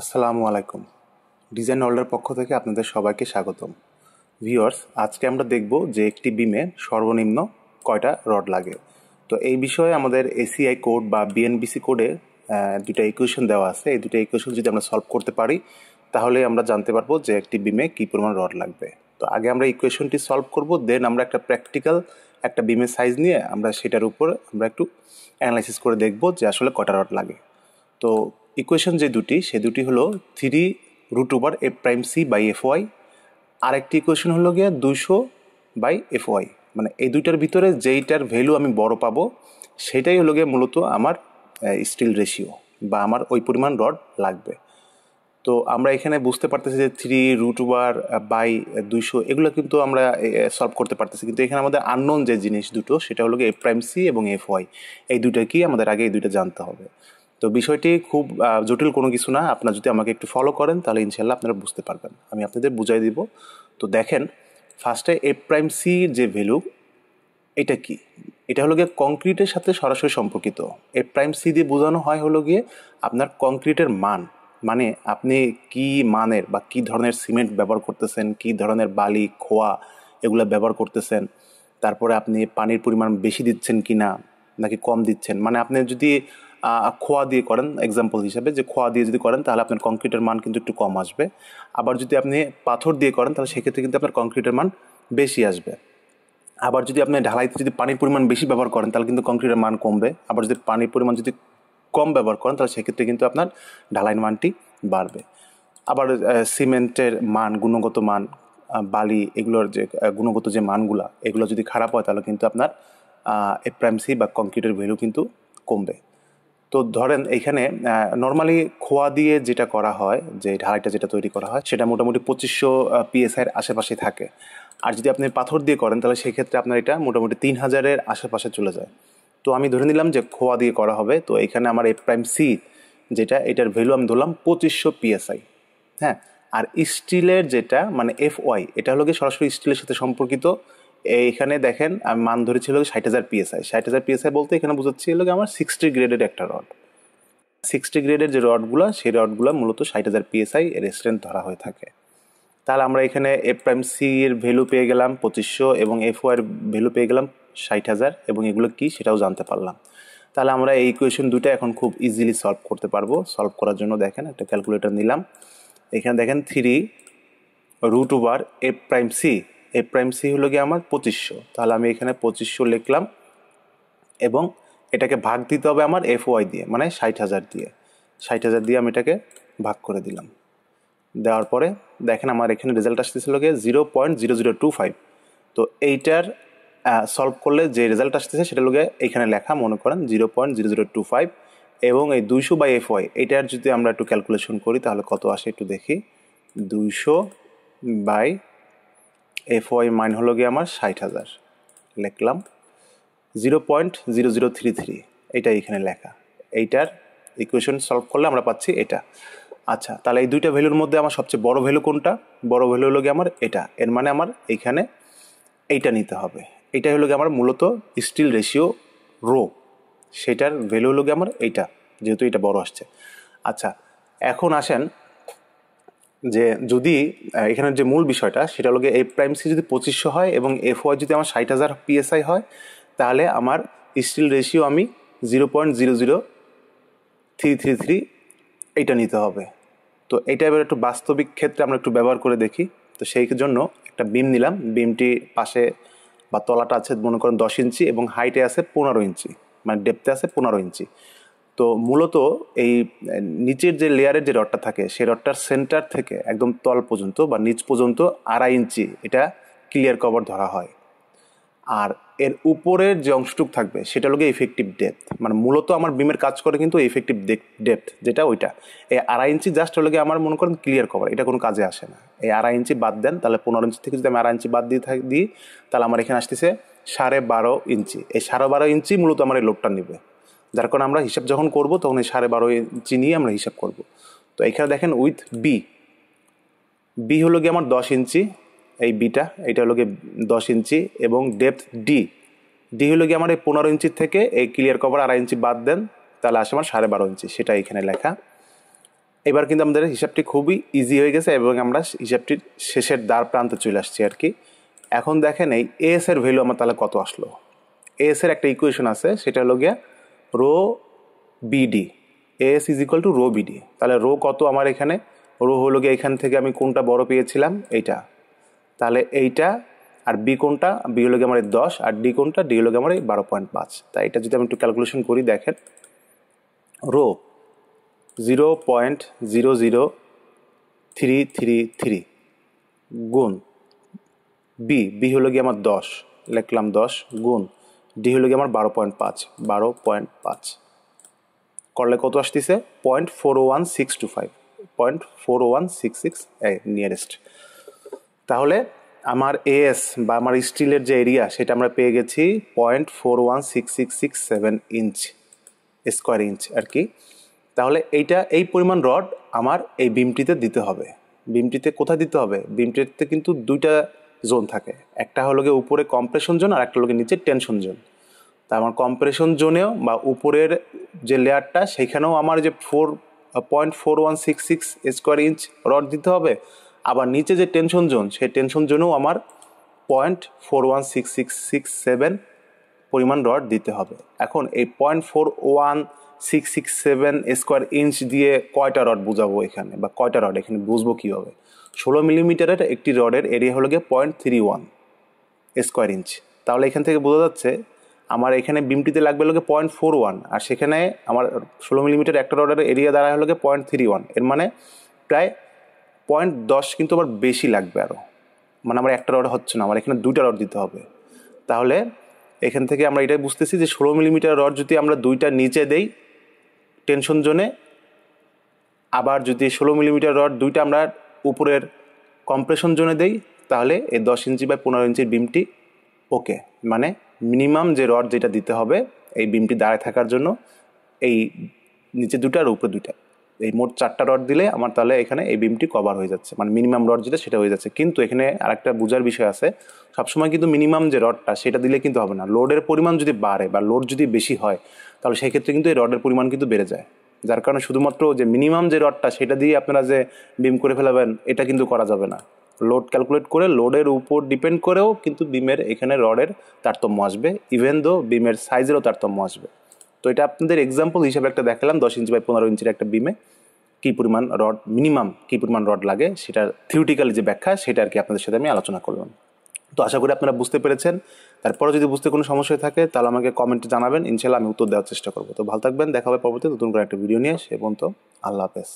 আসসালামু আলাইকুম। ডিজাইন ওয়ার্ল্ডের পক্ষ থেকে আপনাদের সবাইকে স্বাগতম। ভিউয়ার্স, আজকে আমরা দেখব যে একটি বিমে সর্বনিম্ন কয়টা রড লাগে। তো এই বিষয়ে আমাদের এসিআই কোড বা বিএনবিসি কোডে দুটো ইকুয়েশন দেওয়া আছে। এই দুটো ইকুয়েশন যদি আমরা সলভ করতে পারি তাহলে আমরা জানতে পারবো যে একটি বিমে কী পরিমাণ রড লাগবে। তো আগে আমরা ইকুয়েশনটি সলভ করব, দেন আমরা একটা প্র্যাকটিক্যাল একটা বিমের সাইজ নিয়ে আমরা সেটার উপর আমরা একটু অ্যানালাইসিস করে দেখব যে আসলে কয়টা রড লাগে। তো ইকুয়েশন যে দুটি সে দুটি হলো 3√f'(c/fy), আরেকটি ইকুয়েশন হলো গিয়ে 200/fy। মানে এই দুইটার ভিতরে যেইটার ভ্যালু আমি বড় পাবো সেটাই হলো গিয়ে মূলত আমার স্টিল রেশিও বা আমার ওই পরিমাণ রড লাগবে। তো আমরা এখানে বুঝতে পারতেছি যে 3√200 এগুলো কিন্তু আমরা সলভ করতে পারতেছি, কিন্তু এখানে আমাদের আননোন যে জিনিস দুটো সেটা হলো গিয়ে f'(c) এবং fy। এই দুইটা কি আমাদের আগে এই দুইটা জানতে হবে। তো বিষয়টি খুব জটিল কোনো কিছু না, আপনারা যদি আমাকে একটু ফলো করেন তাহলে ইনশাল্লাহ আপনারা বুঝতে পারবেন। আমি আপনাদের বুঝাই দিব। তো দেখেন, ফার্স্টে f'(c) যে ভ্যালু এটা কি, এটা হলো গিয়ে কংক্রিটের সাথে সরাসরি সম্পর্কিত। f'(c) দিয়ে বোঝানো হয় হলো গিয়ে আপনার কংক্রিটের মান, মানে আপনি কি মানের বা কি ধরনের সিমেন্ট ব্যবহার করতেছেন, কি ধরনের বালি খোয়া এগুলো ব্যবহার করতেছেন, তারপরে আপনি পানির পরিমাণ বেশি দিচ্ছেন কি না নাকি কম দিচ্ছেন। মানে আপনি যদি খোয়া দিয়ে করেন, এক্সাম্পল হিসাবে যে খোয়া দিয়ে যদি করেন তাহলে আপনার কংক্রিটের মান কিন্তু একটু কম আসবে। আবার যদি আপনি পাথর দিয়ে করেন তাহলে সেক্ষেত্রে কিন্তু আপনার কংক্রিটের মান বেশি আসবে। আবার যদি আপনি ঢালাইতে যদি পানির পরিমাণ বেশি ব্যবহার করেন তাহলে কিন্তু কংক্রিটের মান কমবে। আবার যদি পানির পরিমাণ যদি কম ব্যবহার করেন তাহলে সেক্ষেত্রে কিন্তু আপনার ঢালাইয়ের মানটি বাড়বে। আবার সিমেন্টের মান, গুণগত মান, বালি এগুলোর যে গুণগত যে মানগুলা এগুলো যদি খারাপ হয় তাহলে কিন্তু আপনার f'(c) বা কংক্রিটের ভ্যালু কিন্তু কমবে। তো ধরেন এইখানে নর্মালি খোয়া দিয়ে যেটা করা হয়, যে ঢালাইটা যেটা তৈরি করা হয় সেটা মোটামুটি 2500 PSI-এর আশেপাশে থাকে। আর যদি আপনি পাথর দিয়ে করেন তাহলে সেক্ষেত্রে আপনার এটা মোটামুটি 3000-এর আশেপাশে চলে যায়। তো আমি ধরে নিলাম যে খোয়া দিয়ে করা হবে। তো এখানে আমার f'(c) যেটা, এটার ভ্যালু আমি ধরলাম 2500 PSI। হ্যাঁ, আর স্টিলের যেটা মানে fy, এটা হলো গিয়ে সরাসরি স্টিলের সাথে সম্পর্কিত। এইখানে দেখেন আমি মান ধরেছিল 60,000 PSI। 60,000 PSI বলতে এখানে বোঝাচ্ছি হলো আমার 60 গ্রেডের একটা রড। 60 গ্রেডের যে রডগুলো সেই রডগুলো মূলত 60,000 PSI এর স্ট্রেংথ ধরা হয়ে থাকে। তাহলে আমরা এখানে f'(c) এর ভ্যালু পেয়ে গেলাম 2500 এবং fy এর ভ্যালু পেয়ে গেলাম 60,000, এবং এগুলো কি সেটাও জানতে পারলাম। তাহলে আমরা এই ইকুয়েশন দুটো এখন খুব ইজিলি সলভ করতে পারবো। সলভ করার জন্য দেখেন একটা ক্যালকুলেটর নিলাম। এখানে দেখেন 3√f'(c). f'(c) হলো গিয়ে আমার 2500। তাহলে আমি এখানে 2500 লিখলাম এবং এটাকে ভাগ দিতে হবে আমার fy দিয়ে, মানে 60,000 দিয়ে। 60,000 দিয়ে আমি এটাকে ভাগ করে দিলাম। দেওয়ার পরে দেখেন আমার এখানে রেজাল্ট আসতেছিল গিয়ে 0.0025। তো এইটার সলভ করলে যে রেজাল্ট আসতেছে সেটা লোকে এইখানে লেখা, মনে করেন 0.0025। এবং এই 200/fy এইটার যদি আমরা একটু ক্যালকুলেশন করি তাহলে কত আসে একটু দেখি। 200/fy মান হলো গিয়ে আমার 60,000, লিখলাম 0.0033, এটাই এখানে লেখা। এইটার ইকুয়েশন সলভ করলে আমরা পাচ্ছি এটা। আচ্ছা, তাহলে এই দুইটা ভ্যালুর মধ্যে আমার সবচেয়ে বড় ভ্যালু কোনটা? বড় ভ্যালু হলো গিয়ে আমার এটা। এর মানে আমার এইখানে এইটা নিতে হবে। এইটাই হলো গিয়ে আমার মূলত স্টিল রেশিও রো, সেটার ভ্যালু হলো গিয়ে আমার এইটা, যেহেতু এটা বড় আসছে। আচ্ছা, এখন আসেন যে যদি এখানের যে মূল বিষয়টা সেটা হলো গিয়ে f'(c) যদি 2500 হয় এবং fy যদি আমার 60,000 PSI হয় তাহলে আমার স্টিল রেশিও আমি 0.00333 এইটা নিতে হবে। তো এইটা এবার একটু বাস্তবিক ক্ষেত্রে আমরা একটু ব্যবহার করে দেখি। তো সেই জন্য একটা বিম নিলাম। বিমটি পাশে বা তলাটা আছে মনে করেন 10 ইঞ্চি এবং হাইটে আছে 15 ইঞ্চি, মানে ডেপথে আছে 15 ইঞ্চি। তো মূলত এই নিচের যে লেয়ারের যে রডটা থাকে সেই রডটার সেন্টার থেকে একদম তল পর্যন্ত বা নিচ পর্যন্ত 2.5 ইঞ্চি এটা ক্লিয়ার কভার ধরা হয়। আর এর উপরের যে অংশটুক থাকবে সেটা হলো ইফেক্টিভ ডেপথ, মানে মূলত আমার বিমের কাজ করে কিন্তু ইফেক্টিভ ডেপথ যেটা ওইটা। এই 2.5 ইঞ্চি জাস্ট হলো গিয়ে আমার মনে করেন ক্লিয়ার কভার, এটা কোনো কাজে আসে না। এই 2.5 ইঞ্চি বাদ দেন, তাহলে 15 ইঞ্চি থেকে যদি আমি 2.5 ইঞ্চি বাদ দিই তাহলে আমার এখানে আসতেছে 12.5 ইঞ্চি। এই 12.5 ইঞ্চি মূলত আমার এই লোডটা নেবে, যার কারণে আমরা হিসাব যখন করব তখন এই 12.5 ইঞ্চি নিয়ে আমরা হিসাব করব। তো এখানে দেখেন উইথ বি হলো গিয়ে আমার 10 ইঞ্চি, এই বিটা এটা হলো গিয়ে 10 ইঞ্চি, এবং ডেপথ ডি হলো গিয়ে আমার এই 15 ইঞ্চির থেকে এই ক্লিয়ার কভার 2.5 ইঞ্চি বাদ দেন তাহলে আসে আমার 12.5 ইঞ্চি, সেটা এখানে লেখা। এবার কিন্তু আমাদের হিসাবটি খুবই ইজি হয়ে গেছে এবং আমরা হিসাবটির শেষের দ্বার প্রান্তে চলে আসছি আর কি। এখন দেখেন এই এস এর ভ্যালু আমার তাহলে কত আসলো। এস এর একটা ইকুয়েশন আছে, সেটা হলো গিয়া rho BD, S is equal to rho BD. তাহলে রো কত আমার এখানে, রো হলো গিয়ে এখান থেকে আমি কোনটা বড় পেয়েছিলাম, এইটা। তাহলে এইটা আর বি কোনটা, বি হলো গিয়ে আমার 10, আর ডি কোনটা, ডি হলো গিয়ে আমার 12.5। তাই এটা যদি আমি একটু ক্যালকুলেশন করি, দেখেন রো 0.00333 গুণ বি, বি হলো গিয়ে আমার 10, লিখলাম 10 গুণ ডি হলো গিয়ে আমার 12.5 করলে কত আসতেছে 0.41625, 0.41666 নিয়ারেস্ট। তাহলে আমার এএস বা আমার স্টিলের যে এরিয়া সেটা আমরা পেয়ে গেছি 0.416667 ইঞ্চ, স্কোয়ার ইঞ্চ আর কি। তাহলে এইটা এই পরিমাণ রড আমার এই বিমটিতে দিতে হবে। বিমটিতে কোথায় দিতে হবে, বিমটিতে কিন্তু দুইটা জোন থাকে, একটা হলো গিয়ে উপরে কম্প্রেশন জোন আর একটা হলো গিয়ে নিচে টেনশন জোন। তা আমার কম্প্রেশন জোনেও বা উপরের যে লেয়ারটা সেইখানেও আমার যে 0.4166 স্কোয়ার ইঞ্চ রড দিতে হবে, আবার নিচে যে টেনশন জোন সেই টেনশন জোনেও আমার 0.41667 পরিমাণ রড দিতে হবে। এখন এই 0.41667 স্কোয়ার ইঞ্চ দিয়ে কয়টা রড বুঝাবো এখানে, বা কয়টা রড এখানে বুঝবো কীভাবে। 16 মিলিমিটারের একটি রডের এরিয়া হলো গিয়ে 0.31 স্কোয়ার ইঞ্চ। তাহলে এখান থেকে বোঝা যাচ্ছে আমার এখানে বিমটিতে লাগবে হলো গিয়ে 0.41, আর সেখানে আমার 16 মিলিমিটার একটা রডের এরিয়া দ্বারা হলো গিয়ে 0.31। এর মানে প্রায় 0.10 কিন্তু আবার বেশি লাগবে আরও, মানে আমার একটা রড হচ্ছে না, আমার এখানে দুইটা রড দিতে হবে। তাহলে এখান থেকে আমরা এটাই বুঝতেছি যে 16 মিলিমিটার রড যদি আমরা দুইটা নিচে দেই টেনশন জোনে, আবার যদি 16 মিলিমিটার রড দুইটা আমরা উপরের কম্প্রেশন জোনে দেই, তাহলে এই 10 ইঞ্চি বা 15 ইঞ্চির বিমটি ওকে। মানে মিনিমাম যে রড যেটা দিতে হবে এই বিমটি দাঁড়ায় থাকার জন্য, এই নিচে দুটো আর উপরে দুইটা, এই মোট 4টা রড দিলে আমার তাহলে এখানে এই বিমটি কভার হয়ে যাচ্ছে, মানে মিনিমাম রড যেটা সেটা হয়ে যাচ্ছে। কিন্তু এখানে আরেকটা বোঝার বিষয় আছে, সবসময় কিন্তু মিনিমাম যে রডটা সেটা দিলে কিন্তু হবে না। লোডের পরিমাণ যদি বাড়ে বা লোড যদি বেশি হয়, তাহলে সেই ক্ষেত্রে কিন্তু এই রডের পরিমাণ কিন্তু বেড়ে যায়। যার কারণে শুধুমাত্র যে মিনিমাম যে রডটা সেটা দিয়ে আপনারা যে বিম করে ফেলাবেন এটা কিন্তু করা যাবে না। লোড ক্যালকুলেট করে লোডের উপর ডিপেন্ড করেও কিন্তু বিমের এখানে রডের তারতম্য আসবে, ইভেন দো বিমের সাইজেরও তারতম্য আসবে। তো এটা আপনাদের এক্সাম্পল হিসেবে একটা দেখালাম 10 ইঞ্চি বাই 15 ইঞ্চির একটা বিমে কী পরিমাণ রড, মিনিমাম কী পরিমাণ রড লাগে সেটার থিওরিটিক্যালি যে ব্যাখ্যা সেটা আর কি আপনাদের সাথে আমি আলোচনা করলাম। তো আশা করি আপনারা বুঝতে পেরেছেন। তারপরে যদি বুঝতে কোনো সমস্যা থাকে তাহলে আমাকে কমেন্টে জানাবেন, ইনশাল্লাহ আমি উত্তর দেওয়ার চেষ্টা করবো। তো ভালো থাকবেন, দেখা হবে পরবর্তী নতুন করে একটা ভিডিও নিয়ে। সে পর্যন্ত আল্লাহ হাফেজ।